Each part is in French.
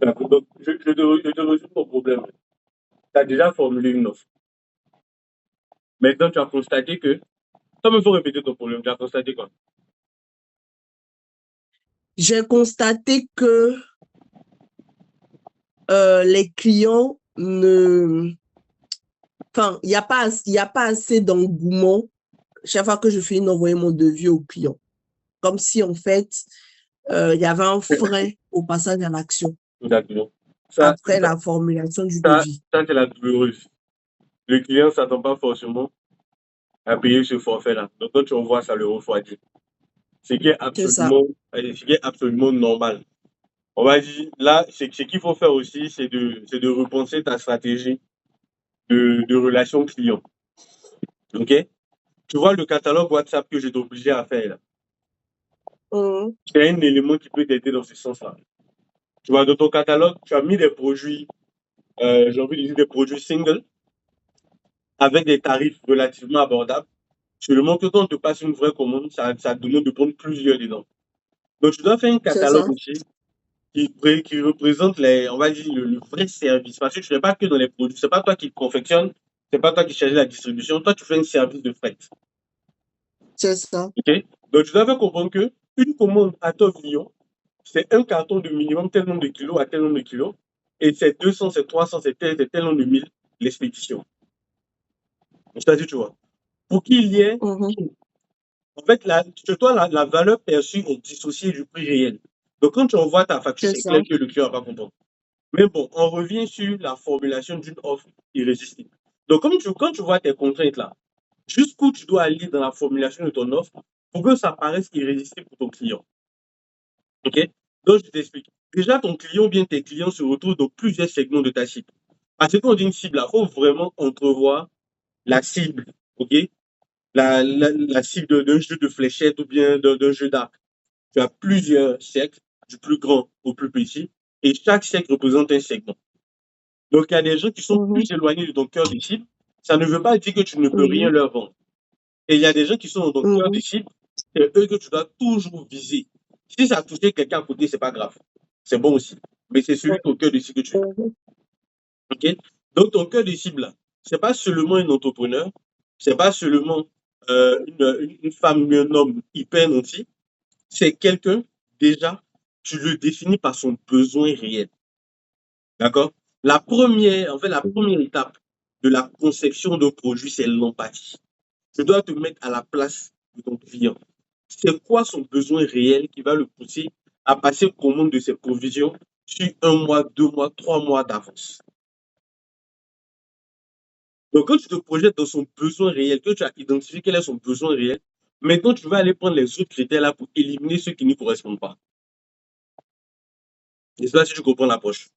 D'accord. Donc, je te résume ton problème. Tu as déjà formulé une offre. Maintenant, tu as constaté que, comme il faut répéter ton problème, tu as constaté quoi? J'ai constaté que les clients ne... Enfin, il y a pas assez d'engouement chaque fois que je finis d'envoyer mon devis au client. Comme si, en fait, il y avait un frein au passage à l'action D'accord. Ça, après ça, la formulation du ça, devis. ça, c'est la douloureuse. Le client ne s'attend pas forcément à payer ce forfait-là. Donc, quand tu envoies ça, le refroidit. Ce qui est C'est ça. absolument, ce qui est absolument normal. On va dire, là, ce qu'il faut faire aussi, c'est de repenser ta stratégie de relation client. OK? Tu vois le catalogue WhatsApp que j'étais obligé à faire là. Mhm. C'est un élément qui peut t'aider dans ce sens-là. Tu vois, dans ton catalogue, tu as mis des produits, j'ai envie de dire des produits single avec des tarifs relativement abordables. Seulement que quand on te passe une vraie commande, ça demande de prendre plusieurs dedans. Donc, tu dois faire un C'est catalogue ça. aussi qui représente on va dire, le vrai service. Parce que tu n'es pas que dans les produits. C'est pas toi qui confectionne, c'est pas toi qui charge la distribution. Toi, tu fais un service de fret. C'est ça. OK? Donc, tu dois faire comprendre que une commande à ton client, c'est un carton de minimum tel nombre de kilos à tel nombre de kilos. Et c'est 200, c'est 300, c'est tel nombre de 1000 l'expédition. C'est-à-dire, tu vois, pour qu'il y ait, Mhm. en fait, chez toi, la valeur perçue est dissociée du prix réel. Donc, quand tu envoies ta facture, C'est c'est clair ça. que le client va pas comprendre. Mais bon, on revient sur la formulation d'une offre irrésistible. Donc, quand tu vois tes contraintes là, jusqu'où tu dois aller dans la formulation de ton offre pour que ça paraisse irrésistible pour ton client. OK? Donc, je t'explique. Déjà, ton client ou bien tes clients se retrouvent dans plusieurs segments de ta cible. Parce que quand on dit une cible, il faut vraiment entrevoir la cible, OK? La cible d'un jeu de fléchettes ou bien d'un jeu d'arc. Tu as plusieurs cercles, du plus grand au plus petit, et chaque cercle représente un segment. Donc, il y a des gens qui sont plus Mhm. éloignés de ton cœur de cible. Ça ne veut pas dire que tu ne peux rien Mhm. leur vendre. Et il y a des gens qui sont dans ton cœur de Mhm. cible, c'est eux que tu dois toujours viser. Si ça a touché quelqu'un à côté, c'est pas grave. C'est bon aussi. Mais c'est celui ton cœur de cible que tu veux. Mhm. OK? Donc, ton cœur de cible, là, c'est pas seulement un entrepreneur, c'est pas seulement une femme ou un homme hyper nanti, c'est quelqu'un, déjà, tu le définis par son besoin réel. D'accord? En fait, la Mhm. première étape de la conception d'un produit, c'est l'empathie. Tu dois te mettre à la place de ton client. C'est quoi son besoin réel qui va le pousser à passer commande de ses provisions sur un mois, 2 mois, 3 mois d'avance? Donc, quand tu te projettes dans son besoin réel, que tu as identifié quel est son besoin réel, maintenant tu vas aller prendre les autres critères là pour éliminer ceux qui ne correspondent pas. Je sais pas si tu comprends l'approche.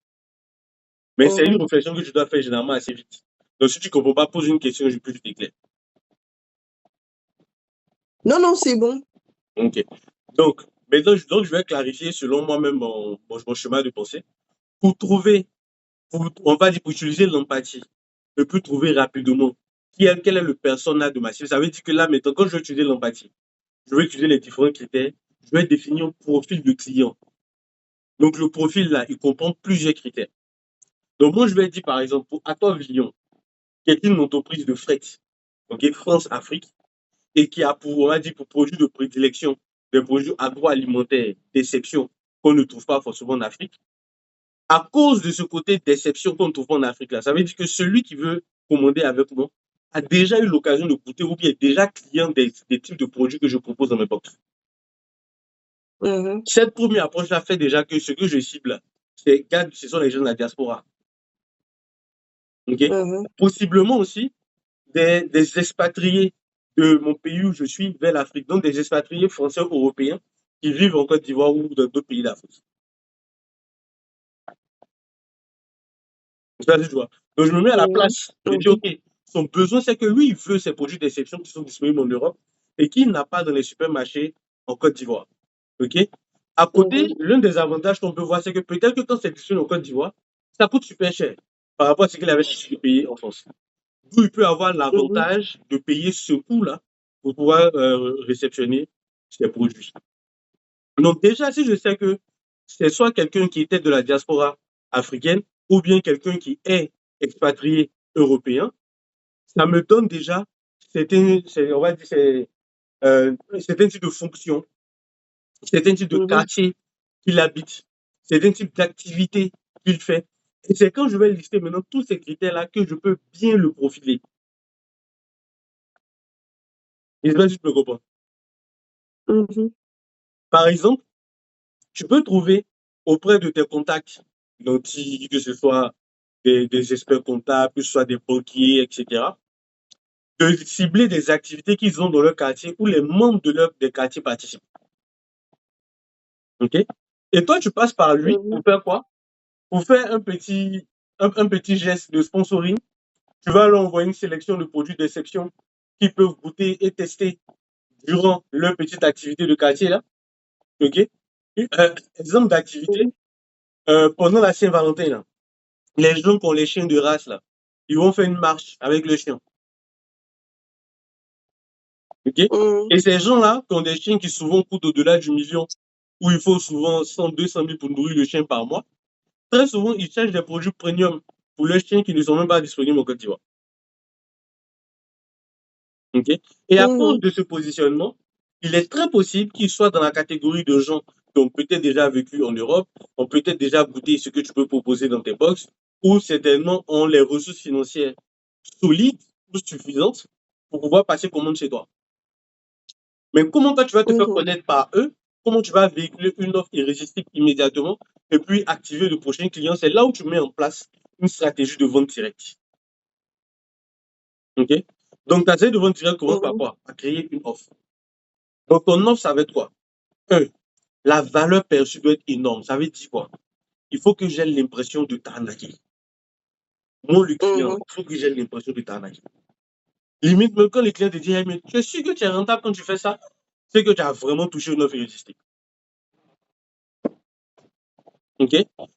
Mais c'est une Mhm. réflexion que tu dois faire généralement assez vite. Donc, si tu ne comprends pas, pose une question, je peux t'éclairer. Non, non, c'est bon. OK. Donc, maintenant, je vais clarifier selon moi-même mon chemin de pensée. Pour trouver, on va dire, pour utiliser l'empathie, je peux trouver rapidement quel est le persona de ma cible. Ça veut dire que là, maintenant, quand je vais utiliser l'empathie, je vais utiliser les différents critères, je vais définir un profil de client. Donc, le profil là, il comprend plusieurs critères. Donc, moi, je vais dire, par exemple, pour Atov Lyon, qui est une entreprise de fret, OK, France-Afrique, et qui a pour, on va dire, pour produit de prédilection, des produits agroalimentaires d'exception qu'on ne trouve pas forcément en Afrique. À cause de ce côté d'exception qu'on ne trouve pas en Afrique, là, ça veut dire que celui qui veut commander avec moi a déjà eu l'occasion de goûter ou bien est déjà client des types de produits que je propose dans mes box. Mhm. Cette première approche-là fait déjà que ce que je cible, ce sont les gens de la diaspora. OK? Mhm. Possiblement aussi des expatriés de mon pays où je suis vers l'Afrique, donc des expatriés français européens qui vivent en Côte d'Ivoire ou dans d'autres pays d'Afrique. Ça, tu vois. Donc, je me mets à la Mhm. place. Je dis, Mhm. OK, son besoin, c'est que lui, il veut ces produits d'exception qui sont disponibles en Europe et qu'il n'a pas dans les supermarchés en Côte d'Ivoire. OK? À côté, Mhm. l'un des avantages qu'on peut voir, c'est que peut-être que quand c'est disponible en Côte d'Ivoire, ça coûte super cher par rapport à ce qu'il avait payé en France. D'où il peut avoir Mhm. l'avantage de payer ce coût-là pour pouvoir réceptionner ses produits. Donc déjà, si je sais que c'est soit quelqu'un qui était de la diaspora africaine ou bien quelqu'un qui est expatrié européen, ça me donne déjà on va dire, certains types de fonctions, certains types de Mhm. quartiers qu'il habite, certains types d'activités qu'il fait. Et c'est quand je vais lister maintenant tous ces critères-là que je peux bien le profiler. Je sais pas si tu me comprends. Mhm. Par exemple, tu peux trouver auprès de tes contacts, donc que ce soit des experts comptables, que ce soit des banquiers, etc., de cibler des activités qu'ils ont dans leur quartier où les membres de des quartiers participent. OK? Et toi, tu passes par lui pour Mhm. faire quoi? Pour faire un petit geste de sponsoring. Tu vas leur envoyer une sélection de produits d'exception qu'ils peuvent goûter et tester durant leur petite activité de quartier là. OK? Exemple d'activité, Mhm. pendant la Saint-Valentin là, les gens qui ont les chiens de race là, ils vont faire une marche avec le chien. OK? Mhm. Et ces gens-là, qui ont des chiens qui souvent coûtent au-delà du million, où il faut souvent 100, 200 000 pour nourrir le chien par mois, très souvent, ils cherchent des produits premium pour leurs chiens qui ne sont même pas disponibles au Côte d'Ivoire. OK? Et à cause Mhm. de ce positionnement, il est très possible qu'ils soient dans la catégorie de gens qui ont peut-être déjà vécu en Europe, ont peut-être déjà goûté ce que tu peux proposer dans tes box, ou certainement ont les ressources financières solides ou suffisantes pour pouvoir passer commande chez toi. Mais comment toi tu vas te faire Mhm. connaître par eux? Comment tu vas véhiculer une offre irrésistible immédiatement et puis activer le prochain client? C'est là où tu mets en place une stratégie de vente directe. OK? Donc, ta stratégie de vente directe commence par Mhm. quoi? À créer une offre. Donc, ton offre, ça va être quoi? Un, la valeur perçue doit être énorme. Ça veut dire quoi? Il faut que j'ai l'impression de t'arnaquer. Moi, le client, Mhm. il faut que j'ai l'impression de t'arnaquer. Limite, même quand les clients te disent, hey, mais tu es sûr que tu es rentable quand tu fais ça? C'est que tu as vraiment touché une offre irrésistible. OK?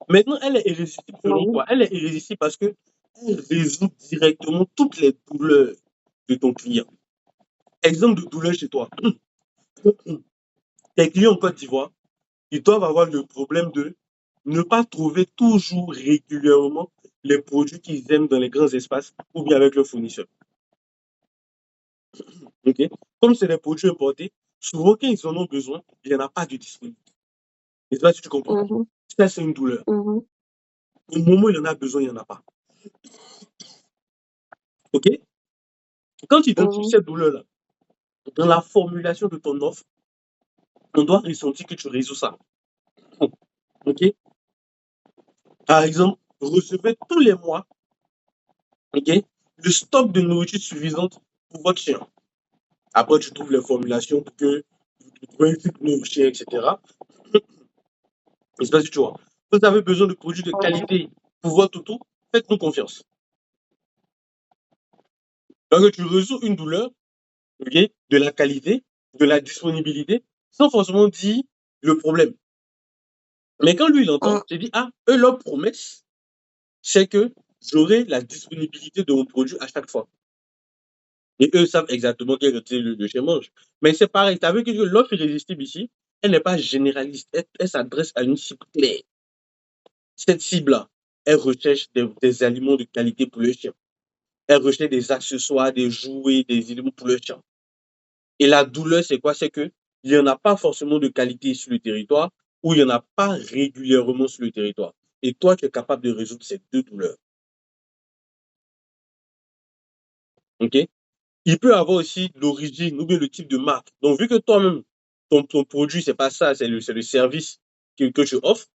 Maintenant, elle est irrésistible selon Mhm. quoi? Elle est irrésistible parce que elle résout directement toutes les douleurs de ton client. Exemple de douleur chez toi. Tes clients en Côte d'Ivoire, ils doivent avoir le problème de ne pas trouver toujours régulièrement les produits qu'ils aiment dans les grands espaces ou bien avec leurs fournisseurs. OK? Comme c'est des produits importés, souvent quand ils en ont besoin, il n'y en a pas de disponible. Et ça, si tu comprends. Mhm. Ça, c'est une douleur. Mhm. Au moment où il y en a besoin, il n'y en a pas. OK? Quand tu identifies Mhm. cette douleur-là, dans la formulation de ton offre, on doit ressentir que tu résous ça. OK? Par exemple, recevez tous les mois, OK, le stock de nourriture suffisante pour votre chien. Après, tu trouves les formulations pour que vous trouviez un cycle nourricier, etc. Je sais pas si tu vois. Vous avez besoin de produits de Mhm. qualité pour votre toutou, faites-nous confiance. Donc, tu résous une douleur, OK, de la qualité, de la disponibilité, sans forcément dire le problème. Mais quand lui, il entend, Mhm. il dit, ah, eux, leur promesse, c'est que j'aurai la disponibilité de mon produit à chaque fois. Et eux savent exactement quel est le chien mange. Mais c'est pareil, tu as vu que l'offre irrésistible ici, elle n'est pas généraliste, elle s'adresse à une cible claire. Cette cible-là, elle recherche des aliments de qualité pour le chien. Elle recherche des accessoires, des jouets, des éléments pour le chien. Et la douleur, c'est quoi? C'est que il n'y en a pas forcément de qualité sur le territoire ou il n'y en a pas régulièrement sur le territoire. Et toi, tu es capable de résoudre ces deux douleurs. OK? Il peut avoir aussi l'origine ou bien le type de marque. Donc, vu que toi-même, ton produit, c'est pas ça, c'est le service que tu offres,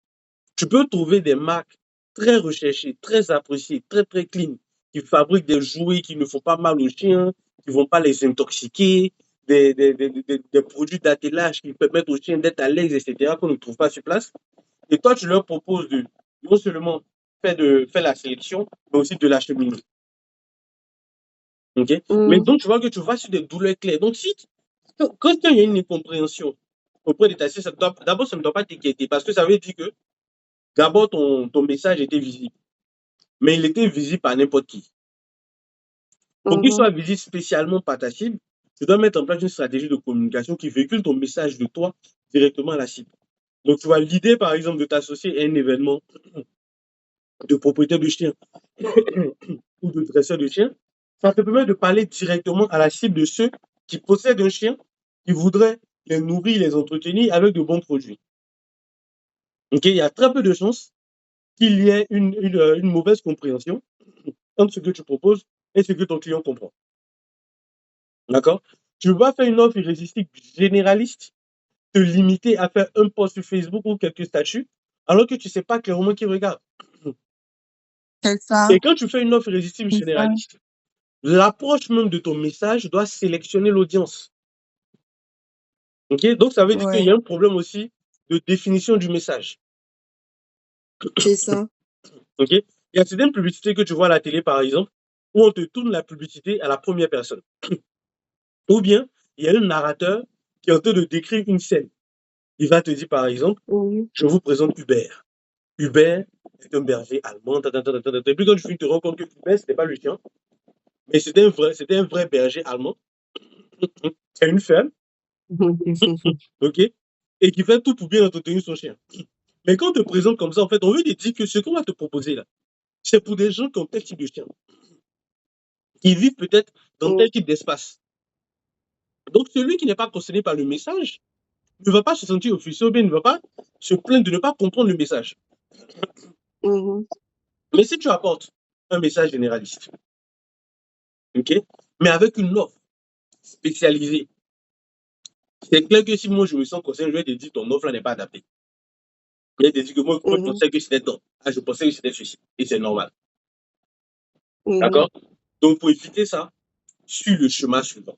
tu peux trouver des marques très recherchées, très appréciées, très, très clean, qui fabriquent des jouets qui ne font pas mal aux chiens, qui ne vont pas les intoxiquer, des produits d'attelage qui permettent aux chiens d'être à l'aise, etc., qu'on ne trouve pas sur place. Et toi, tu leur proposes de non seulement faire la sélection, mais aussi de l'acheminer. OK? Mais Mhm. donc, tu vois que tu vas sur des douleurs claires. Donc, si, quand il y a une incompréhension auprès de ta cible, d'abord, ça ne doit pas t'inquiéter parce que ça veut dire que d'abord, ton message était visible. Mais il était visible par n'importe qui. Pour qu'il Mhm. soit visible spécialement par ta cible, tu dois mettre en place une stratégie de communication qui véhicule ton message de toi directement à la cible. Donc, tu vois, l'idée, par exemple, de t'associer à un événement de propriétaires de chiens ou de dresseurs de chiens, ça te permet de parler directement à la cible de ceux qui possèdent un chien, qui voudraient les nourrir, les entretenir avec de bons produits. Ok, il y a très peu de chances qu'il y ait une mauvaise compréhension entre ce que tu proposes et ce que ton client comprend. D'accord? Tu ne peux pas faire une offre irrésistible généraliste, te limiter à faire un post sur Facebook ou quelques statuts, alors que tu ne sais pas clairement qui regarde. C'est ça, Et quand tu fais une offre irrésistible c'est ça. généraliste, l'approche même de ton message doit sélectionner l'audience. Ok? Donc, ça veut dire qu'il y Ouais, a un problème aussi de définition du message. c'est ça. Ok? Il y a certaines publicités que tu vois à la télé, par exemple, où on te tourne la publicité à la première personne. Ou bien, il y a un narrateur qui est en train de décrire une scène. Il va te dire, par exemple, Oui. je vous présente Hubert. Hubert est un berger allemand. Et puis quand tu te rends compte que Hubert, ce n'était pas le chien, mais c'était un vrai berger allemand. C'est une ferme, ok? Et qui fait tout pour bien entretenir son chien. Mais quand on te présente comme ça, en fait, on veut te dire que ce qu'on va te proposer là, c'est pour des gens qui ont tel type de chien, qui vivent peut-être dans tel type d'espace. Donc, celui qui n'est pas concerné par le message ne va pas se sentir offensé ou bien ne va pas se plaindre de ne pas comprendre le message. Mais si tu apportes un message généraliste, ok, mais avec une offre spécialisée, c'est clair que si moi je me sens concerné, je vais te dire ton offre là n'est pas adaptée. Je vais te dire que moi je pensais que c'était ton. Ah, je pensais que c'était ceci. Et c'est normal. D'accord? Donc, pour éviter ça, suis le chemin suivant.